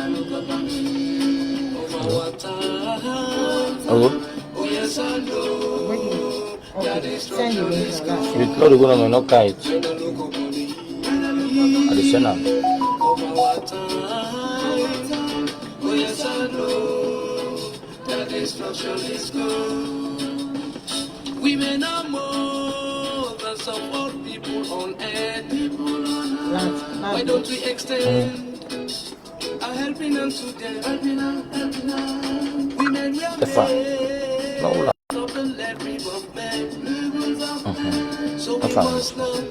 Send the link now. With Lord Guna no kite. Additional. Women are more than some old people on earth. Why don't we extend a helping hand to them? Women will make of the levy of men. So we must not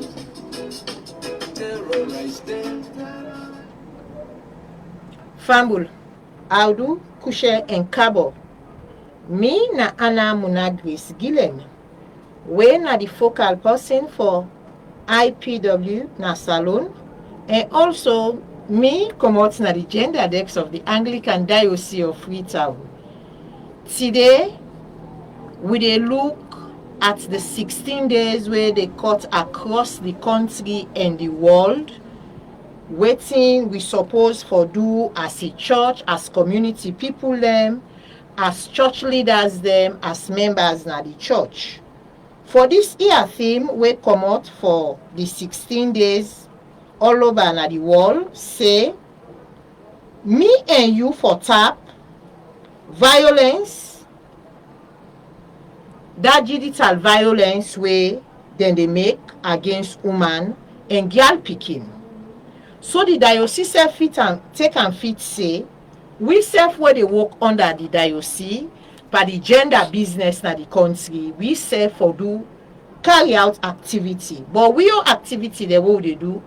terrorize them. Fambul, Audu, Kushe, and Kabo. Me na Anna Munagris Gillen. We na the focal person for IPW na Salon. And also, me come out na the gender desk of the Anglican Diocese of Freetown. Today, we dey look at the 16 days where they cut across the country and the world. Waiting we suppose for do as a church, as community people them, as church leaders them, as members na the church. For this year theme, we come out for the 16 days all over na the world, say, me and you for tap, violence, that digital violence way then they make against woman and girl picking. So the diocese fit and take and fit say, we self where they work under the diocese, but the gender business na the country, we self for do carry out activity. But we your activity the way they do,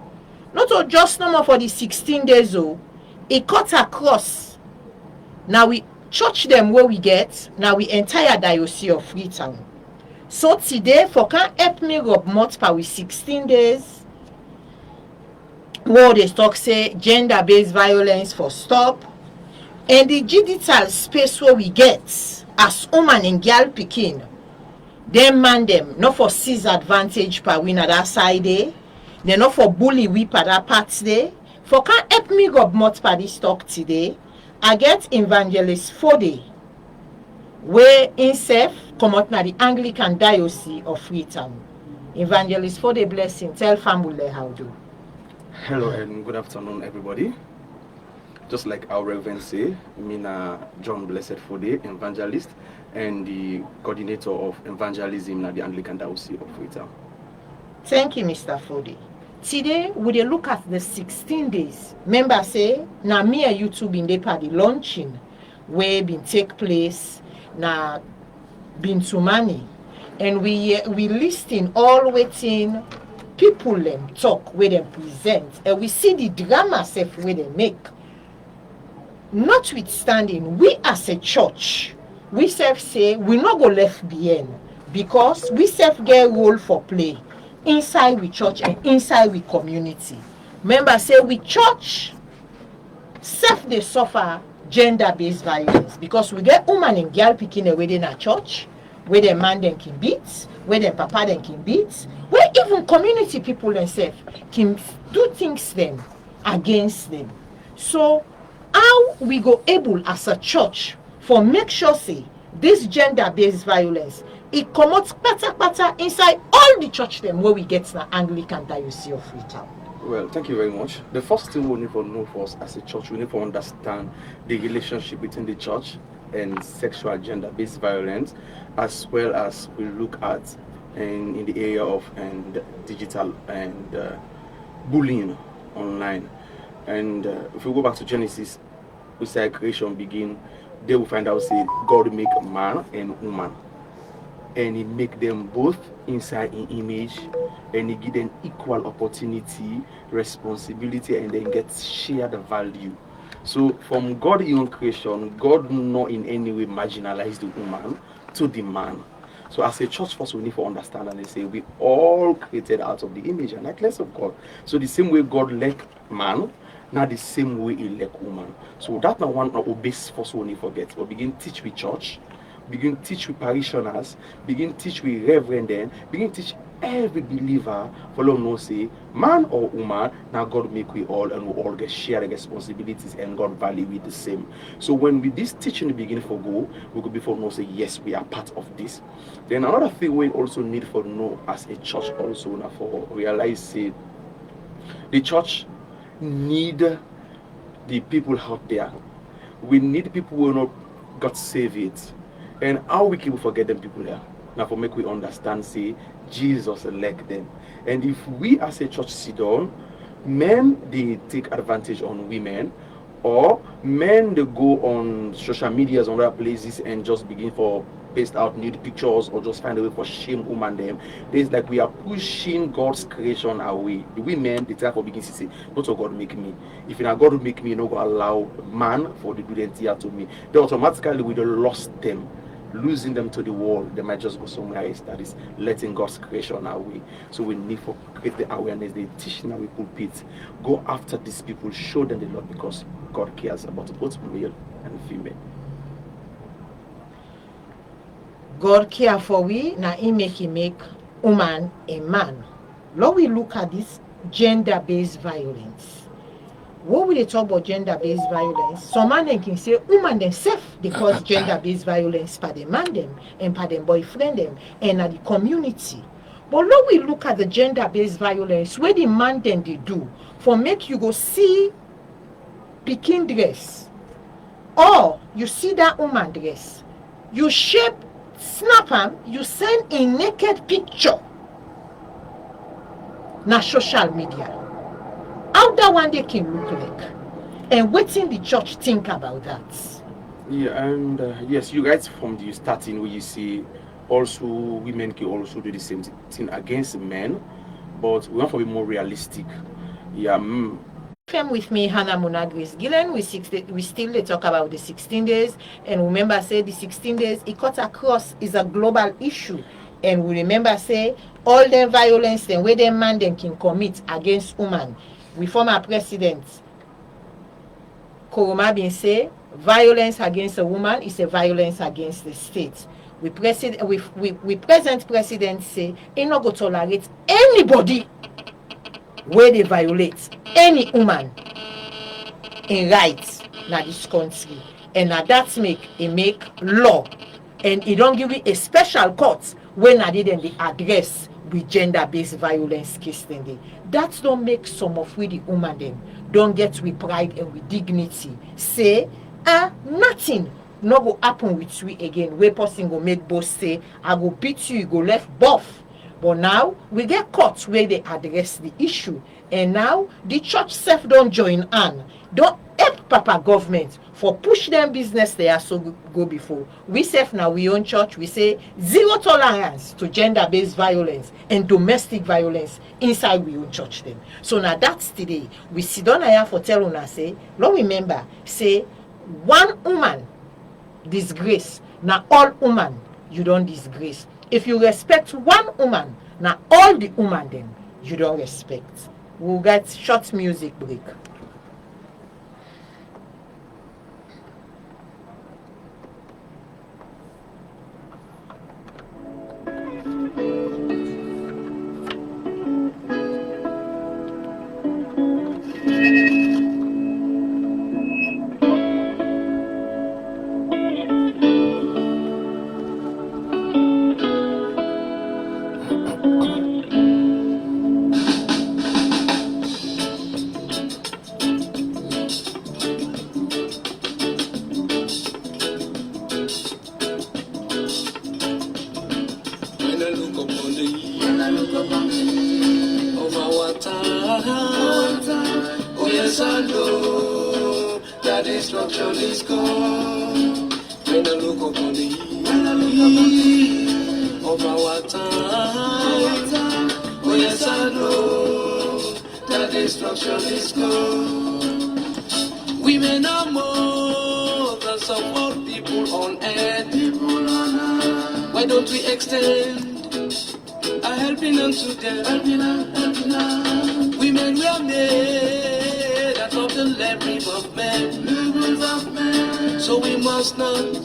not just number for the 16 days oh, it cut across. Now we church them where we get, now we entire diocese of Freetown. So today for can help me rub multiple with 16 days. Where they talk say gender-based violence for stop, and the digital space where we get as woman and girl picking, them man them not for seize advantage per win at that side day, they not for bully whip at that part day. For can help me rub multiple this talk today. I get evangelist Fode, where himself come out na the Anglican Diocese of Freetown. Evangelist Fode blessing, tell family how do. Hello and good afternoon, everybody. Just like our Reverend say, me na John Blessed Fode, evangelist and the coordinator of evangelism at the Anglican Diocese of Freetown. Thank you, Mr. Fode. Today, we dey look at the 16 days. Remember say, na me and YouTube been dey part the launching where been take place na been too many, and we listing all waiting. People them talk where them present, and we see the drama self where they make. Notwithstanding, we as a church, we self say we not go left behind, because we self get role for play inside we church and inside we community. Remember say we church self they suffer gender-based violence because we get woman and girl picking away in our church, where the man then can beat, where the papa then can beat, where even community people themselves can do things them against them. So how we go able as a church for make sure say this gender-based violence it come out pata inside all the church them where we get the Anglican Diocese of Freetown. Well, thank you very much. The first thing we need to know for us as a church, we need to understand the relationship between the church and sexual gender-based violence, as well as we look at in the area of digital and bullying online. And if we go back to Genesis, we say creation begin. They will find out say God make man and woman, and He make them both inside in image, and He give them equal opportunity, responsibility, and then get shared value. So from God's own creation, God not in any way marginalize the woman to the man. So as a church first, we need to understand and they say we all created out of the image and likeness of God. So the same way God let man, not the same way He let woman. So that not one of the base first we need to forget. We begin teach with church, begin teach with parishioners, begin teach with reverend, then begin teach every believer follow no say man or woman now God make we all and we all get share the responsibilities and God value it the same. So when we this teaching the beginning for go, we could before know say yes we are part of this. Then another thing we also need for know as a church also now for realize say the church need the people out there. We need people who not got save it. And how we can forget them people there. Now for make we understand say Jesus elect them. And if we as a church sit down, men they take advantage on women, or men they go on social medias on other places and just begin for paste out nude pictures or just find a way for shame woman them. There's like we are pushing God's creation away. The women they try for begin to say, not so God make me. If you know God will make me, you know go allow man for the do the entire to me. They automatically we lost them. Losing them to the world, they might just go somewhere else that is letting God's creation away. So we need to create the awareness, the teaching that we pulpit. Go after these people, show them the Lord because God cares about both male and female. God care for we, now he make woman a man. Now we look at this gender-based violence. What we talk about gender-based violence, some man can say woman themselves they cause gender-based violence by the man them and by them boyfriend them and at the community. But now we look at the gender-based violence where the man then they do for make you go see pikin dress or you see that woman dress, you shape snap am, you send a naked picture na social media. How that one day can look like, and what in the church think about that? Yeah, and yes, you guys from the starting where you see also women can also do the same thing against men, but we want to be more realistic. Yeah. Firm with me, Hannah Muna Grace Gillen. We still talk about the 16 days, and remember say the 16 days it cut across is a global issue, and we remember say all the violence and where the man then can commit against woman. We former president Koroma bin say violence against a woman is a violence against the state. We present president say he not go tolerate anybody where they violate any woman in rights na this country. And na that make law. And he don't give it a special court when I didn't they address with gender-based violence case then. That don't make some of we the woman them don't get with pride and with dignity. Say, nothing no go happen with we again. Where person go make both say, I go beat you, you go left buff. But now we get courts where they address the issue. And now the church self don't join on. Don't help Papa government for push them business they are so go before. We self now we own church, we say zero tolerance to gender-based violence and domestic violence inside we own church them. So now that's today. We sit down here for tell una say, Lord remember, say one woman disgrace, now all woman you don't disgrace. If you respect one woman, now all the woman then you don't respect. We'll get short music break. Destruction is gone. When I look upon the eve of our time, oh yes I know that destruction is gone. Women are more than some old people on earth. Why don't we extend a helping hand to them? Women were made out of the limbs of men. So we must not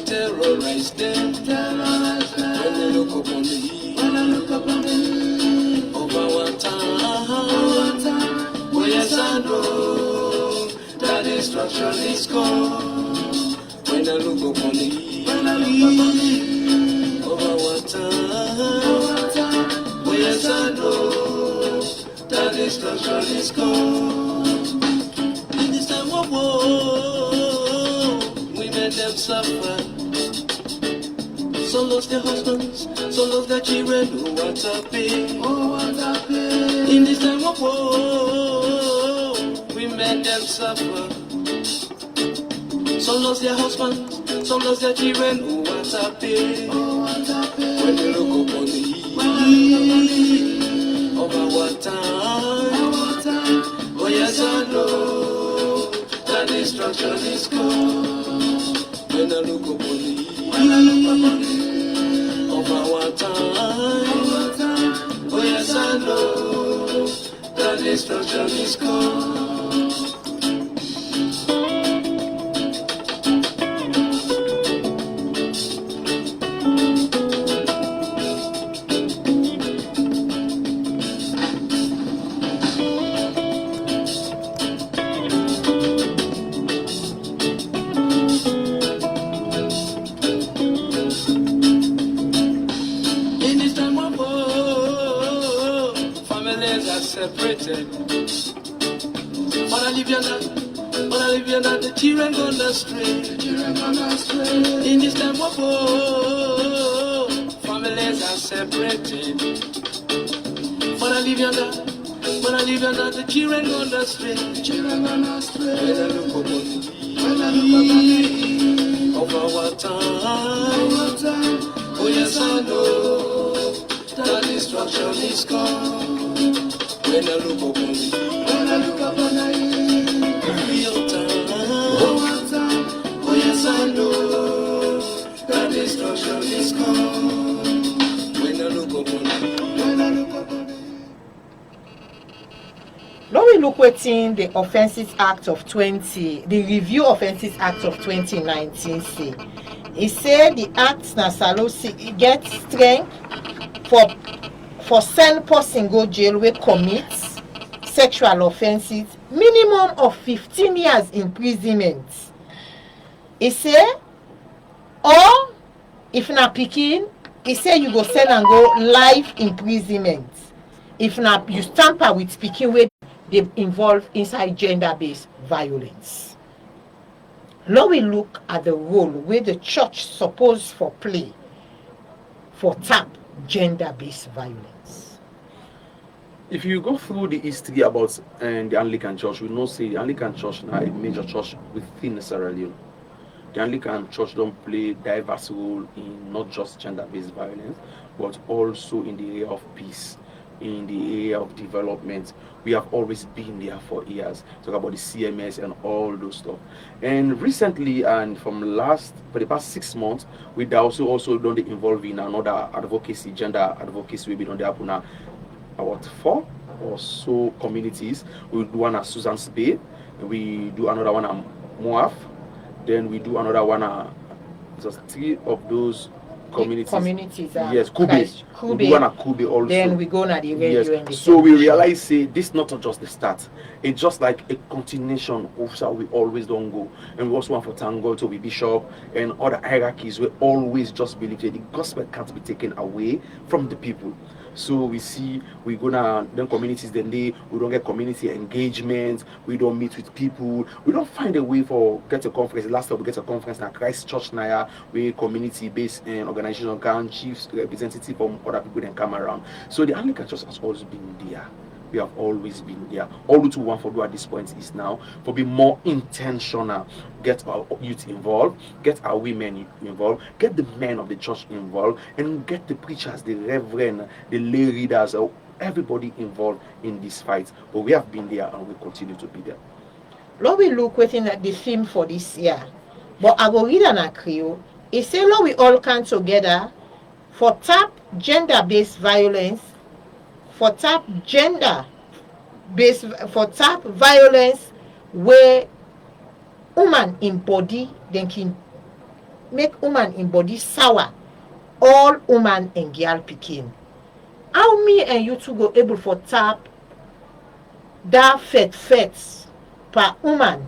terrorize them. When they look upon the eve over one time. Oh yes, I know that destruction is gone. When I look upon the over one time. Oh yes, I know that destruction is gone. In this time of war, we made them suffer. Some lost their husbands, some lost their children. Oh, what a pain. Oh, what a pain. In this time of war, we made them suffer. Some lost their husbands, some lost their children. Oh, what a pain. Oh, what a pain. When you look upon the heat of our time. Oh, yes, I know that destruction is gone. When I look upon the heat of our time. Oh yes, I know that destruction is gone. Separated. But I live yonder, the children gone astray. In this time of war, families are separated. But I live yonder, the children gone astray. When I look upon the of our time, oh yes, I know that destruction is gone. When I look upon the real time, oh yes, I know that destruction is gone. When I look upon Now we look within the Offences Act of the Review Offences Act of 2019 say. It said the act na get strength for send person go jail wey commit sexual offences minimum of 15 years imprisonment. E say or if na pikin, e say you go send and go life imprisonment if na you tamper with pikin wey dey involve inside gender-based violence. Now we look at the role wey the church suppose for play for tap gender-based violence. If you go through the history about the Anglican Church, we know say the Anglican Church now a major church within Sierra Leone. The Anglican Church don't play diverse role in not just gender-based violence, but also in the area of peace, in the area of development. We have always been there for years. Talk about the CMS and all those stuff. And recently, and for the past 6 months, we also don't involve in another advocacy, gender advocacy. We've been on the Apuna about 4 or so communities. We do one at Susan's Bay, we do another one at Moaf, then we do another one at just 3 of those communities. Yes, Kube. We do one at Kube also. Then we go na the radio. Yes. And the So we realize say this not just the start. It's just like a continuation of how we always don't go. And we also want for Tango to be bishop and other hierarchies. We always just believe that the gospel can't be taken away from the people. So we see we go now then communities then we don't get community engagement, we don't meet with people, we don't find a way for get a conference. Last time we get a conference now Christ Church Naya, where community based and organization can chiefs representative from other people then come around. So the Anglican Church has always been there. We have always been there. All we want for do at this point is now for be more intentional. Get our youth involved, get our women involved, get the men of the church involved, and get the preachers, the reverend, the lay readers, everybody involved in this fight. But we have been there and we continue to be there. Now we look within at the theme for this year. But I go read an Creole. It says now we all come together for tap gender-based violence, for tap violence where woman in body then can make woman in body sour all woman and girl pikin. How me and you two go able for tap that fet per woman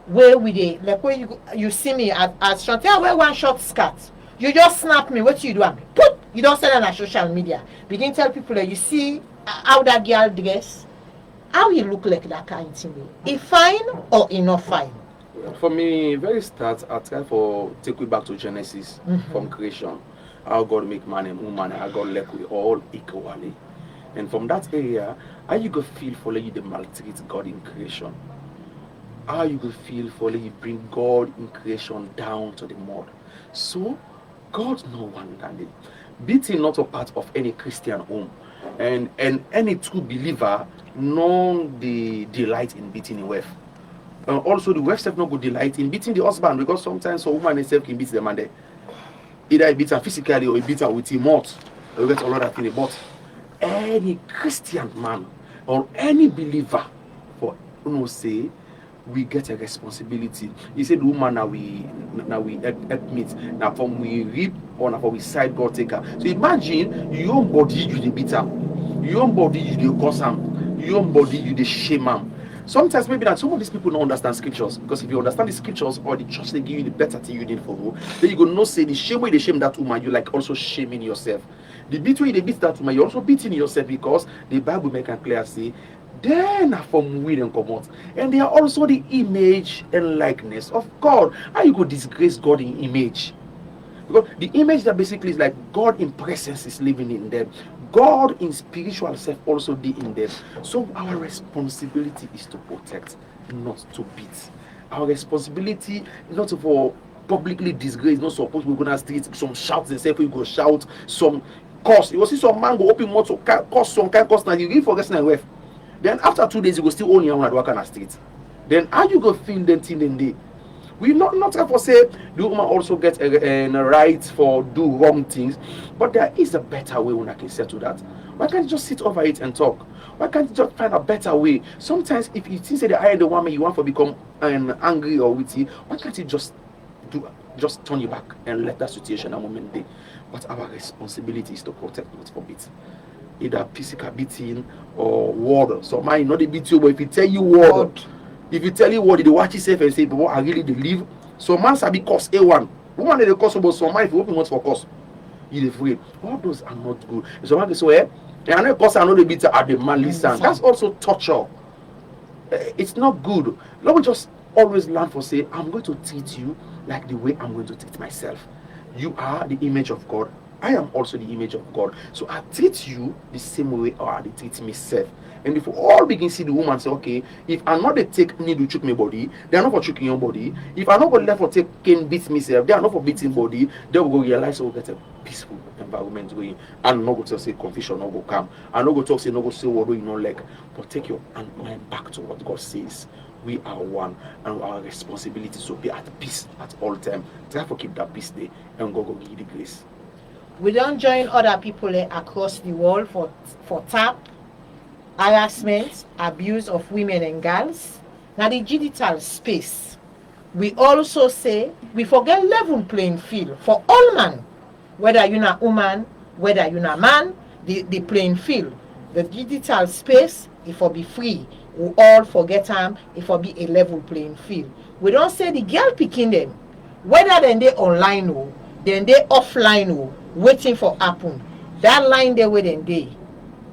where we dey like when you see me as short I wear one short skirt, you just snap me, what you do am put, you don't send it on social media, begin tell people that you see how that girl dress, how you look like that kind of thing. E fine or e not fine? For me, very start, I try for take we back to Genesis from creation. How God make man and woman, how God left we all equally. And from that area, how you go feel for like you the maltreat God in creation? How you go feel for like you bring God in creation down to the mud? So, God no one than it. Beating not a part of any Christian home. And any true believer, no the delight in beating the wife. Also, the wife self not go delight in beating the husband, because sometimes a woman herself can beat the man there. Either he beats her physically or he beats her with his mouth. Or get a lot of things. But any Christian man or any believer, for say, we get a responsibility. He said, woman now we help meet. Now from we reap or now from we side God take her. So imagine your own body you the beat her. Your own body you the curse him. Your own body you the shame him. Sometimes maybe that some of these people don't understand scriptures, because if you understand the scriptures or the church they give you the better thing you need for you, then you go no say the shame way they shame that woman, you like also shaming yourself. The beat way they beat that woman, you're also beating yourself, because the Bible make it clear say then are from within come out, and they are also the image and likeness of God. How you go disgrace God in image? Because the image that basically is like God in presence is living in them. God in spiritual self also be in them. So our responsibility is to protect, not to beat. Our responsibility is not for publicly disgrace, not suppose we're gonna street some shouts and say we go shout some curse. You will see some man go open mouth to curse some kind of curse, now you really forget and wife. Then after 2 days you go still own your own at work on the street. Then how you go feel them thing in day? We not try for say the woman also get a right for do wrong things, but there is a better way when I can settle that. Why can't you just sit over it and talk? Why can't you just find a better way? Sometimes if you think that I am the woman you want to become angry or witty, why can't you just turn your back and let that situation a moment be? But our responsibility is to protect, not for beat. Either physical beating or word. So man, not the beat you, but if you tell you word. If you tell you what, did you watch yourself and say, but what I really believe? So man sabi cause A1. Woman they cause about some man if you open once for cause. You afraid. All those are not good. So man say, well, and I cause I know the beat at the man listen. That's also torture. It's not good. Let me just always learn for say, I'm going to treat you like the way I'm going to treat myself. You are the image of God. I am also the image of God. So I treat you the same way or I treat myself. And if we all begin to see the woman say, okay, if I'm not the take need to choke my body, they are not for choking your body. If I'm not going to let for taking beat myself, they are not for beating body, they will go realize we'll get a peaceful environment going. And not go to say confusion, not go calm. And not go to say, not go say what you know like, but take your mind back to what God says. We are one, and our responsibility is to be at peace at all time. Try to keep that peace there, and God will give you the grace. We don't join other people across the world for tap, harassment, abuse of women and girls. Now the digital space, we also say we forget level playing field for all man, whether you're not woman, whether you're not man, the playing field. The digital space, it will be free. We all forget them, it will be a level playing field. We don't say the girl picking them, whether then they online or then they offline or waiting for happen. That line there where then they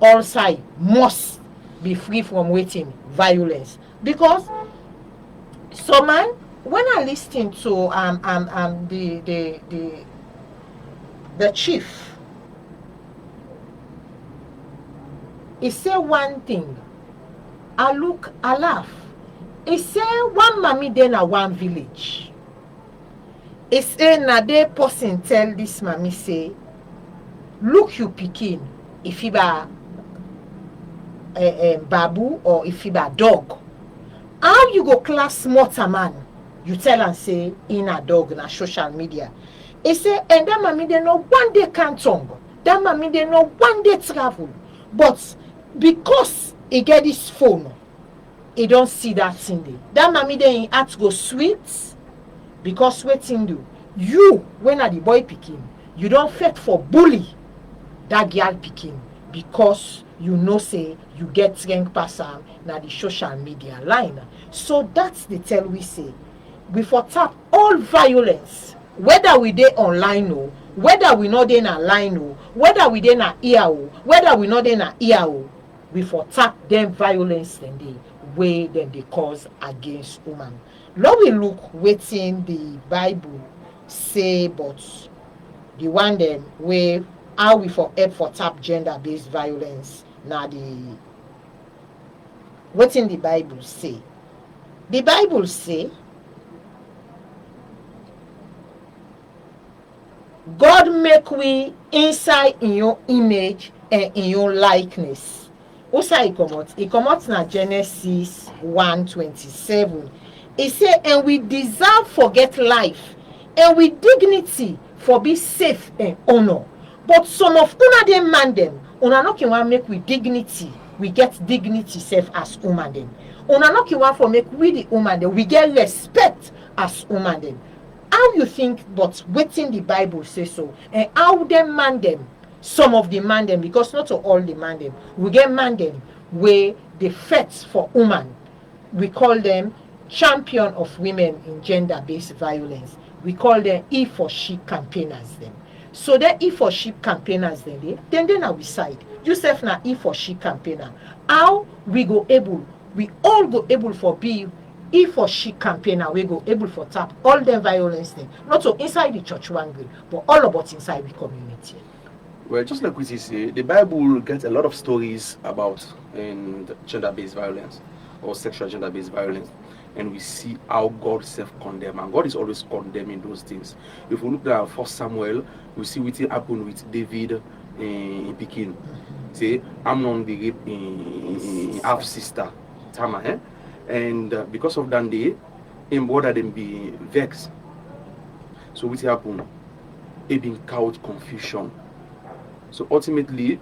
all side must be free from waiting violence. Because so man, when I listen to the chief, he say one thing. I look, I laugh. He say one mommy then a one village. He say na the person tell this mommy say, look you pikin, if he ba babu or if he ba dog. How you go class smarter man? You tell and say in a dog na social media. He say and that mommy they know one day can't tongue. That mommy they know one day travel. But because he get this phone, he don't see that thing there. That mommy then he had to go sweet because waiting do. You when are the boy picking, you don't fit for bully that girl picking. because you know say you get rank pass am na the social media line. So that's the tell we say we for tap all violence, whether we dey online o, whether we no dey na line o, whether we dey na ear o, whether we no dey na ear o, we for tap dem violence dem dey wey dem dey cause against woman. Now we look wetin the Bible say, but the one dem wey how we for help for tap gender-based violence na the wetin the Bible say. The Bible say God make we inside in your image and in your likeness. Usa e comot na Genesis 1:27. E say, and we deserve for get life, and with dignity for be safe and honor. But some of una dem man dem, una no kin wan make we dignity, we get dignity safe as woman dem. Una no kin wan for make we the woman dem, we get respect as woman dem. How you think, but wetin the Bible say so, and how them man them, some of the man them, because not all the man them, we get man them where they fight for woman. We call them champion of women in gender-based violence. We call them E for She campaigners them. So the E for She campaigners then they na we side. Yourself na E for She campaigner. How we go able, we all go able for be E for She campaigner, we go able for tap all the violence thing, not so inside the church one way, but all about inside the community. Well, just like we say, the Bible gets a lot of stories about gender-based violence or sexual gender-based violence, and we see how God self-condemn, and God is always condemning those things. If we look at 1 Samuel, we see what happened with David in Pekin. Say, Amnon the rape in half sister Tamar, and because of that day, him brother them be vexed. So what happened? It been caused confusion. So ultimately,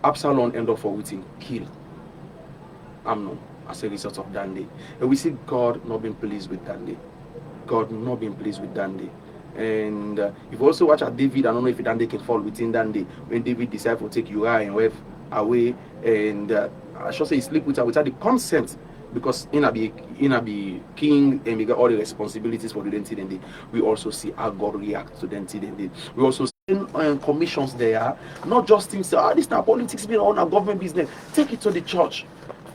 Absalom ended up for waiting kill Amnon as a result of that day. And we see God not being pleased with that day. God not being pleased with that day. And if you also watch at David, I don't know if that day can fall within that day, when David decided to take Uriah and wife away, and I should say he sleep with her without the consent, because in a be king and we got all the responsibilities for the identity. And we also see how God reacts to the identity. We also see commissions there, not just things. This is not politics, being on our government business. Take it to the church.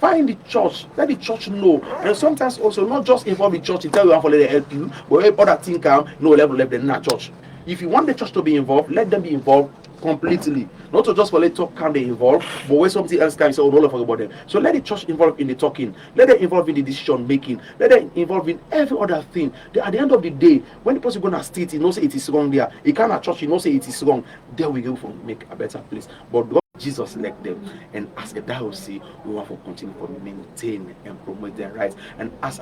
Find the church, let the church know, and sometimes also not just involve the church. Tell you how for let them help you, but if other things come, no level left them not church. If you want the church to be involved, let them be involved completely. Not to just for let talk can they involve, but when something else comes, so don't forget about them. So let the church involved in the talking, let them involved in the decision making, let them involved in every other thing. At the end of the day, when the person gonna state, he knows it is wrong there. He cannot church, he knows say it is wrong. There we go for make a better place. But God, Jesus led them, and as a diocese, we want to continue to maintain and promote their rights. And as